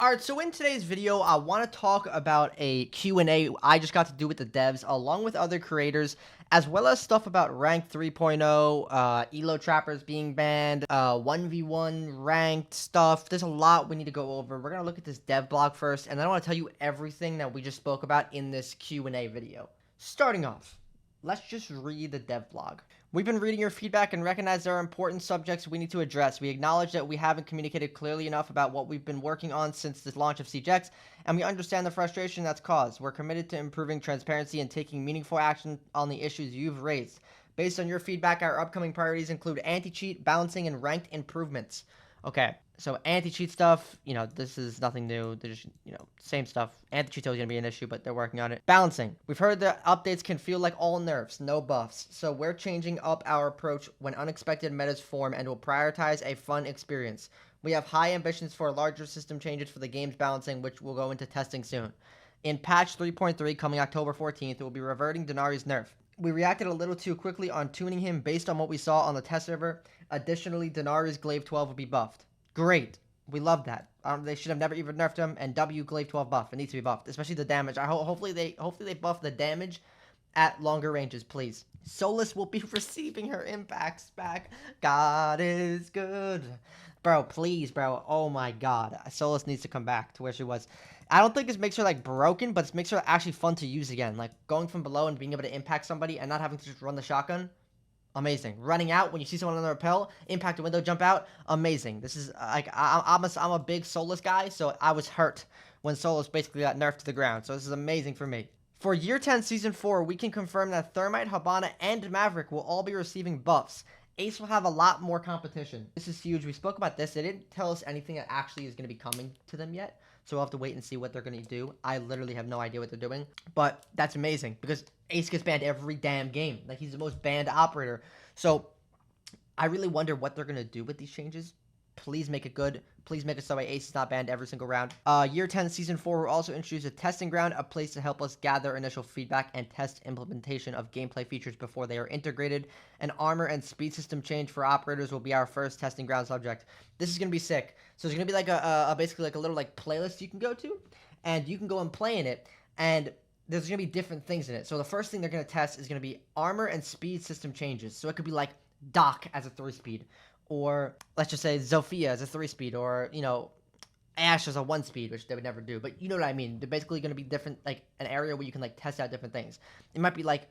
Alright, so in today's video, I want to talk about a Q&A I just got to do with the devs, along with other creators, as well as stuff about Rank 3.0, ELO trappers being banned, 1v1 ranked stuff. There's a lot we need to go over. We're going to look at this dev blog first, and then I want to tell you everything that we just spoke about in this Q&A video. Starting off, let's just read the dev blog. We've been reading your feedback and recognize there are important subjects we need to address. We acknowledge that we haven't communicated clearly enough about what we've been working on since the launch of SiegeX, and we understand the frustration that's caused. We're committed to improving transparency and taking meaningful action on the issues you've raised. Based on your feedback, our upcoming priorities include anti-cheat, balancing, and ranked improvements. Okay, so anti-cheat stuff, this is nothing new. There's, same stuff. Anti-cheat's always going to be an issue, but they're working on it. Balancing. We've heard that updates can feel like all nerfs, no buffs. So we're changing up our approach when unexpected metas form and will prioritize a fun experience. We have high ambitions for larger system changes for the game's balancing, which will go into testing soon. In patch 3.3 coming October 14th, we'll be reverting Denari's nerf. We reacted a little too quickly on tuning him based on what we saw on the test server. Additionally, Denari's Glaive 12 will be buffed. Great. We love that. They should have never even nerfed him. And W Glaive 12 buff. It needs to be buffed, especially the damage. Hopefully they buff the damage at longer ranges, please. Solis will be receiving her impacts back. God is good. Bro, please, bro. Oh my god. Solis needs to come back to where she was. I don't think this makes her like broken, but it makes her actually fun to use again. Like going from below and being able to impact somebody and not having to just run the shotgun. Amazing. Running out when you see someone on the rappel, impact a window, jump out. Amazing. This is like I'm a big Solis guy, so I was hurt when Solis basically got nerfed to the ground. So this is amazing for me. For Year 10 Season 4, we can confirm that Thermite, Habana, and Maverick will all be receiving buffs. Ace will have a lot more competition. This is huge. We spoke about this. They didn't tell us anything that actually is going to be coming to them yet. So we'll have to wait and see what they're going to do. I literally have no idea what they're doing. But that's amazing because Ace gets banned every damn game. Like, he's the most banned operator. So I really wonder what they're going to do with these changes. Please make it good. Please make it so Ace is not banned every single round. Year 10 Season 4 will also introduce a testing ground, a place to help us gather initial feedback and test implementation of gameplay features before they are integrated. An armor and speed system change for operators will be our first testing ground subject. This is going to be sick. So there's going to be like basically like a little like playlist you can go to, and you can go and play in it, and there's going to be different things in it. So the first thing they're going to test is going to be armor and speed system changes. So it could be like Doc as a 3-speed, or let's just say Zofia as a 3-speed, or, Ash as a 1-speed, which they would never do. But you know what I mean. They're basically going to be different, like an area where you can like test out different things. It might be like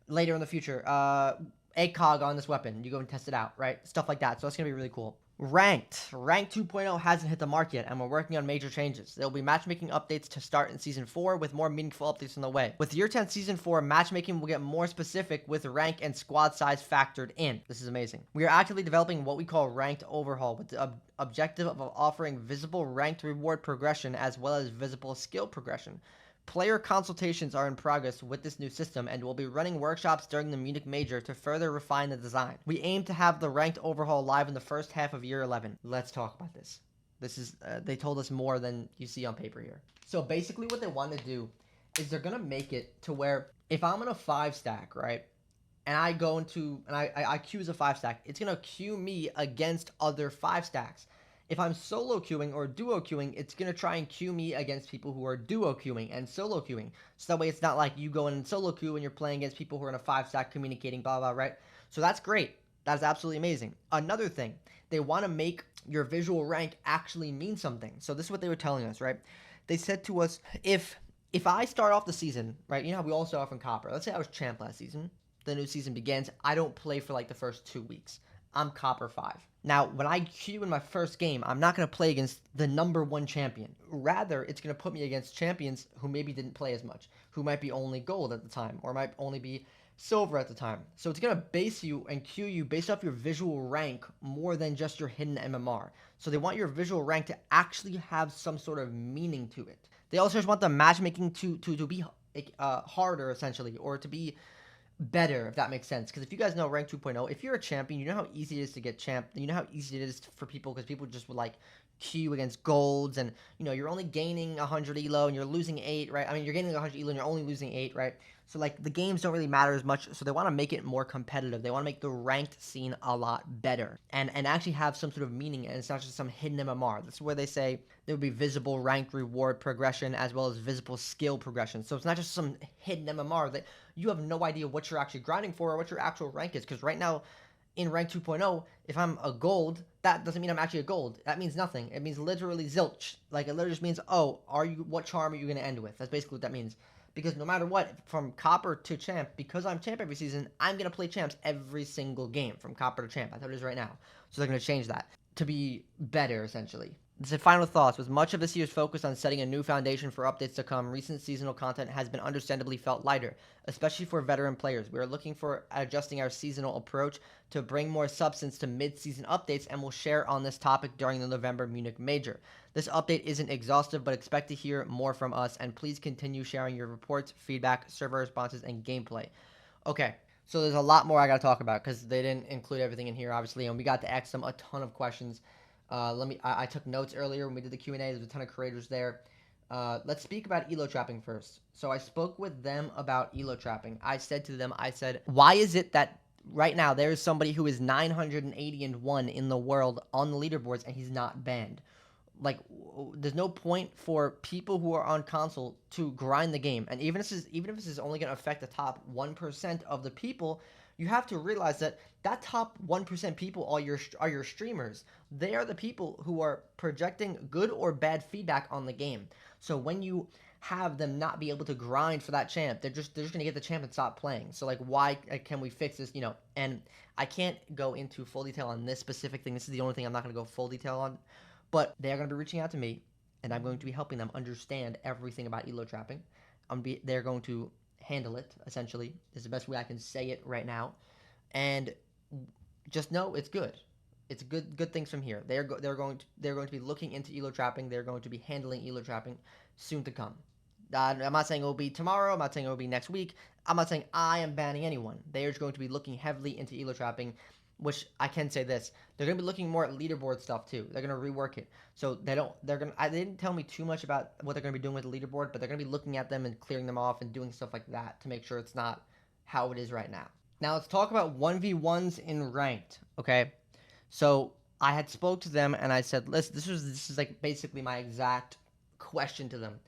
later in the future, ACOG on this weapon. You go and test it out, right? Stuff like that. So that's going to be really cool. Ranked 2.0 hasn't hit the mark yet, and we're working on major changes. There will be matchmaking updates to start in Season 4, with more meaningful updates on the way. With Year 10 Season 4, matchmaking will get more specific with rank and squad size factored in. This is amazing. We are actively developing what we call ranked overhaul, with the objective of offering visible ranked reward progression as well as visible skill progression. Player consultations are in progress with this new system, and we'll be running workshops during the Munich Major to further refine the design. We aim to have the ranked overhaul live in the first half of Year 11. Let's talk about this. This is, they told us more than you see on paper here. So basically what they want to do is they're going to make it to where if I'm in a 5-stack, right, and I go into, and I queue as a 5-stack, it's going to queue me against other 5-stacks. If I'm solo queuing or duo queuing, it's going to try and queue me against people who are duo queuing and solo queuing. So that way it's not like you go in solo queue and you're playing against people who are in a 5-stack communicating, blah, blah, right? So that's great. That's absolutely amazing. Another thing, they want to make your visual rank actually mean something. So this is what they were telling us, right? They said to us, if I start off the season, right, you know how we all start off in Copper. Let's say I was champ last season. The new season begins. I don't play for like the first 2 weeks. I'm Copper 5. Now, when I queue in my first game, I'm not going to play against the #1 champion. Rather, it's going to put me against champions who maybe didn't play as much, who might be only gold at the time, or might only be silver at the time. So it's going to base you and queue you based off your visual rank more than just your hidden MMR. So they want your visual rank to actually have some sort of meaning to it. They also just want the matchmaking to be harder, essentially, or to be better, if that makes sense. Because if you guys know rank 2.0, if you're a champion, you know how easy it is to get champ. You know how easy it is for people, because people just would like queue against golds, and you're only gaining 100 elo and you're losing 8, right? I mean, you're gaining 100 elo and you're only losing 8, right? So like the games don't really matter as much, so they want to make it more competitive. They want to make the ranked scene a lot better and actually have some sort of meaning, and it's not just some hidden MMR. That's where they say there would be visible ranked reward progression as well as visible skill progression. So it's not just some hidden MMR that you have no idea what you're actually grinding for or what your actual rank is, because right now in rank 2.0, if I'm a gold, that doesn't mean I'm actually a gold. That means nothing. It means literally zilch. Like, it literally just means, oh, what charm are you going to end with? That's basically what that means. Because no matter what, from copper to champ, because I'm champ every season, I'm going to play champs every single game from copper to champ. That's how it is right now. So they're going to change that to be better, essentially. The final thoughts. With much of this year's focus on setting a new foundation for updates to come, recent seasonal content has been understandably felt lighter, especially for veteran players. We are looking for adjusting our seasonal approach to bring more substance to mid-season updates, and will share on this topic during the November Munich Major. This update isn't exhaustive, but expect to hear more from us, and please continue sharing your reports, feedback, server responses, and gameplay. Okay, so there's a lot more I got to talk about because they didn't include everything in here, obviously, and we got to ask them a ton of questions. I took notes earlier when we did the Q&A. There's a ton of creators there. Let's speak about elo trapping first. So I spoke with them about elo trapping. I said to them, why is it that right now there is somebody who is 981 in the world on the leaderboards and he's not banned? Like, there's no point for people who are on console to grind the game. And even if this is only going to affect the top 1% of the people, you have to realize that top 1% people are your streamers. They are the people who are projecting good or bad feedback on the game. So when you have them not be able to grind for that champ, they're just going to get the champ and stop playing. So like, why can we fix this? And I can't go into full detail on this specific thing. This is the only thing I'm not going to go full detail on. But they are going to be reaching out to me, and I'm going to be helping them understand everything about elo trapping. They're going to handle it, essentially. This is the best way I can say it right now. And just know it's good. It's good things from here. They're going to be looking into elo trapping. They're going to be handling elo trapping soon to come. I'm not saying it will be tomorrow. I'm not saying it will be next week. I'm not saying I am banning anyone. They are going to be looking heavily into elo trapping, which I can say this. They're going to be looking more at leaderboard stuff too. They're going to rework it. So they didn't tell me too much about what they're going to be doing with the leaderboard, but they're going to be looking at them and clearing them off and doing stuff like that to make sure it's not how it is right now. Now let's talk about 1v1s in ranked, okay? So I had spoke to them and I said, listen, this is like basically my exact question to them.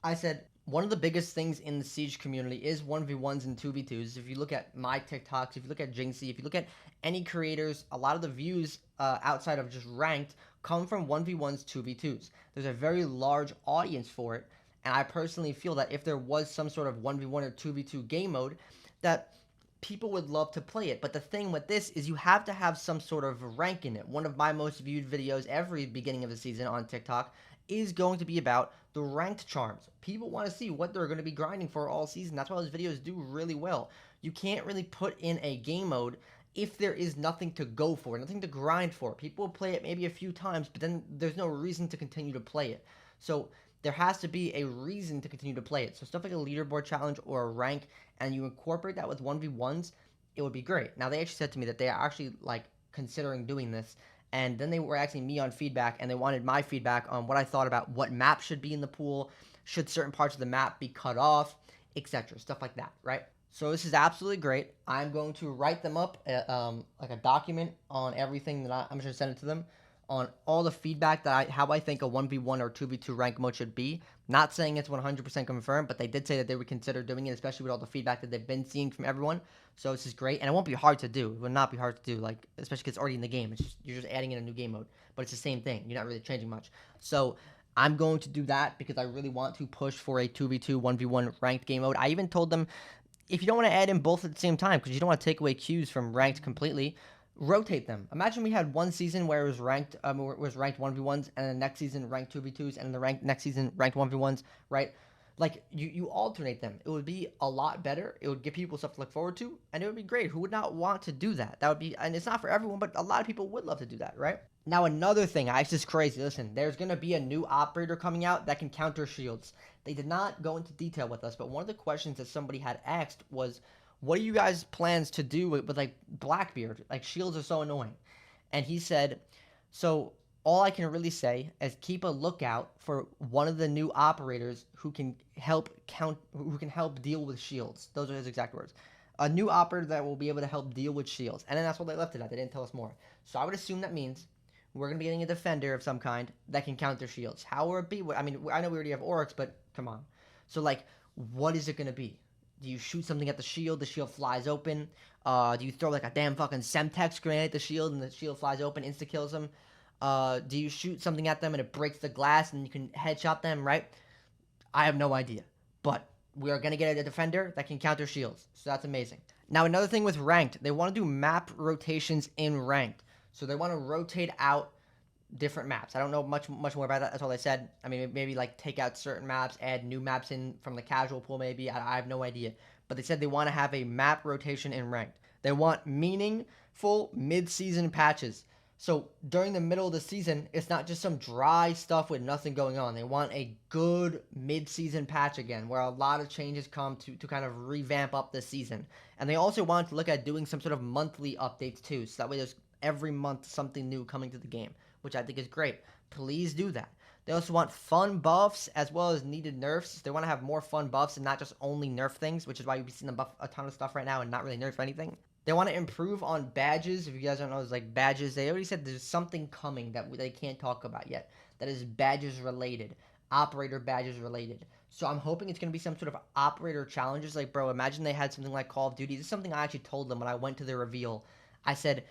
I said, one of the biggest things in the Siege community is 1v1s and 2v2s. If you look at my TikToks, if you look at Jinxie, if you look at any creators, a lot of the views outside of just ranked come from 1v1s, 2v2s. There's a very large audience for it, and I personally feel that if there was some sort of 1v1 or 2v2 game mode, that people would love to play it. But the thing with this is you have to have some sort of rank in it. One of my most viewed videos every beginning of the season on TikTok is going to be about the ranked charms. People want to see what they're going to be grinding for all season. That's why those videos do really well. You can't really put in a game mode if there is nothing to go for, nothing to grind for. People will play it maybe a few times, but then there's no reason to continue to play it. So there has to be a reason to continue to play it. So stuff like a leaderboard challenge or a rank, and you incorporate that with 1v1s, it would be great. Now, they actually said to me that they are actually like considering doing this, and then they were asking me on feedback, and they wanted my feedback on what I thought about what map should be in the pool, should certain parts of the map be cut off, etc. Stuff like that, right? So this is absolutely great. I'm going to write them up like a document on everything that I'm just going to send it to them on all the feedback that how I think a 1v1 or 2v2 rank mode should be. Not saying it's 100% confirmed, but they did say that they would consider doing it, especially with all the feedback that they've been seeing from everyone. So this is great, and it won't be hard to do. It will not be hard to do, like, especially because it's already in the game. It's just, you're just adding in a new game mode, but it's the same thing. You're not really changing much. So I'm going to do that because I really want to push for a 2v2, 1v1 ranked game mode. I even told them, if you don't want to add in both at the same time, because you don't want to take away queues from ranked completely, rotate them. Imagine we had one season where it was ranked 1v1s, and the next season ranked 2v2s, and the next season ranked 1v1s, right? Like, you alternate them. It would be a lot better. It would give people stuff to look forward to, and it would be great. Who would not want to do that? That would be, and it's not for everyone, but a lot of people would love to do that, right? Now, another thing, it's just crazy. Listen, there's going to be a new operator coming out that can counter shields. They did not go into detail with us, but one of the questions that somebody had asked was, what are you guys' plans to do with like Blackbeard? Like, shields are so annoying. And he said, so all I can really say is keep a lookout for one of the new operators who can help deal with shields. Those are his exact words. A new operator that will be able to help deal with shields. And then that's what they left it at. They didn't tell us more. So I would assume that means we're going to be getting a defender of some kind that can counter shields. How will it be? I mean, I know we already have Oryx, but come on. So, like, what is it going to be? Do you shoot something at the shield flies open? Do you throw like a damn fucking Semtex grenade at the shield and the shield flies open, insta kills them? Do you shoot something at them and it breaks the glass and you can headshot them, right? I have no idea. But we are going to get a defender that can counter shields. So that's amazing. Now, another thing with ranked, they want to do map rotations in ranked. So they want to rotate out different maps. I don't know much more about that. That's all they said. I mean, maybe like take out certain maps, add new maps in from the casual pool maybe. I have no idea. But they said they want to have a map rotation in ranked. They want meaningful mid-season patches. So during the middle of the season, it's not just some dry stuff with nothing going on. They want a good mid-season patch again, where a lot of changes come to kind of revamp up the season. And they also want to look at doing some sort of monthly updates too, so that way there's every month something new coming to the game, which I think is great. Please do that. They also want fun buffs as well as needed nerfs. They want to have more fun buffs and not just only nerf things, which is why you've seen them buff a ton of stuff right now and not really nerf anything. They want to improve on badges. If you guys don't know, it's like badges. They already said there's something coming that they can't talk about yet. That is badges related, operator badges related. So I'm hoping it's going to be some sort of operator challenges. Like, bro, imagine they had something like Call of Duty. This is something I actually told them when I went to the reveal. I said,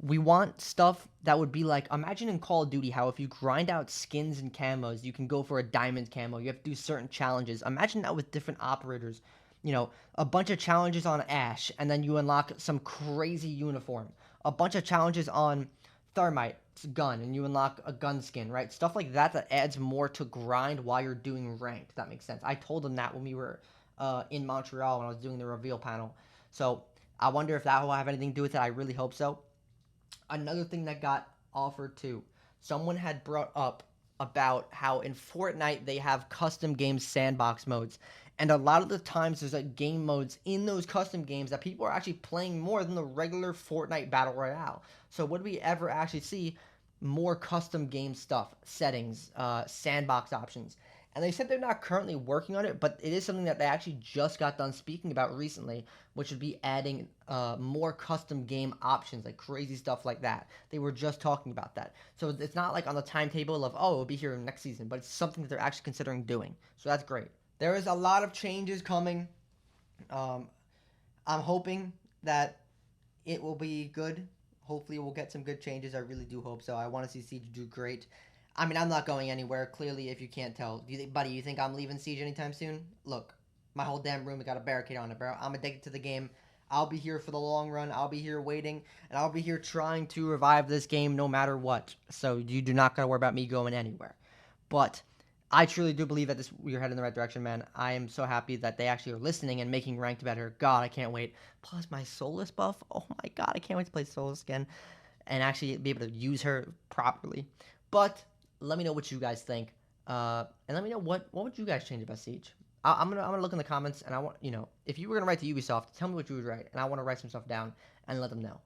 we want stuff that would be like, imagine in Call of Duty how if you grind out skins and camos, you can go for a diamond camo. You have to do certain challenges. Imagine that with different operators. You know, a bunch of challenges on Ash, and then you unlock some crazy uniform. A bunch of challenges on Thermite's gun, and you unlock a gun skin, right? Stuff like that that adds more to grind while you're doing ranked. If that makes sense. I told them that when we were in Montreal when I was doing the reveal panel. So I wonder if that will have anything to do with it. I really hope so. Another thing that got offered too, someone had brought up about how in Fortnite they have custom game sandbox modes. And a lot of the times there's like game modes in those custom games that people are actually playing more than the regular Fortnite Battle Royale. So would we ever actually see more custom game stuff, settings, sandbox options? And they said they're not currently working on it, but it is something that they actually just got done speaking about recently, which would be adding more custom game options, like crazy stuff like that. They were just talking about that. So it's not like on the timetable of, oh, it'll be here next season, but it's something that they're actually considering doing. So that's great. There is a lot of changes coming. I'm hoping that it will be good. Hopefully we'll get some good changes. I really do hope so. I want to see Siege do great. I mean, I'm not going anywhere, clearly, if you can't tell. Do you think, buddy, you think I'm leaving Siege anytime soon? Look, my whole damn room has got a barricade on it, bro. I'm addicted to the game. I'll be here for the long run. I'll be here waiting, and I'll be here trying to revive this game no matter what. So you do not got to worry about me going anywhere. But I truly do believe that we're heading in the right direction, man. I am so happy that they actually are listening and making ranked better. God, I can't wait. Plus my Solis buff. Oh my god, I can't wait to play Solis again and actually be able to use her properly. But let me know what you guys think, and let me know what would you guys change about Siege. I'm gonna look in the comments, and I want if you were gonna write to Ubisoft, tell me what you would write, and I want to write some stuff down and let them know.